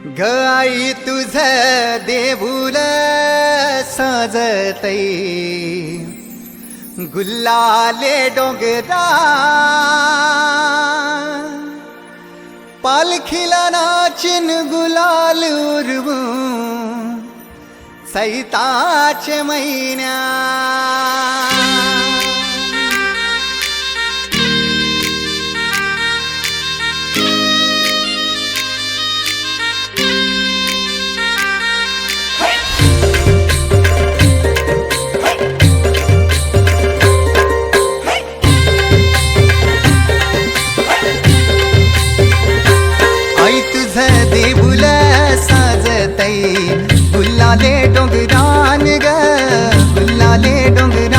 ग आई तुझ देऊळ सजतई गुल्लाले डोंगरा पालखीला नाचिन गुलाल उरवू सैताचे महिन्या आई तुझ देऊळ साजतई गुल्लाले डोंगरान ग गुल्लाले डोंगरान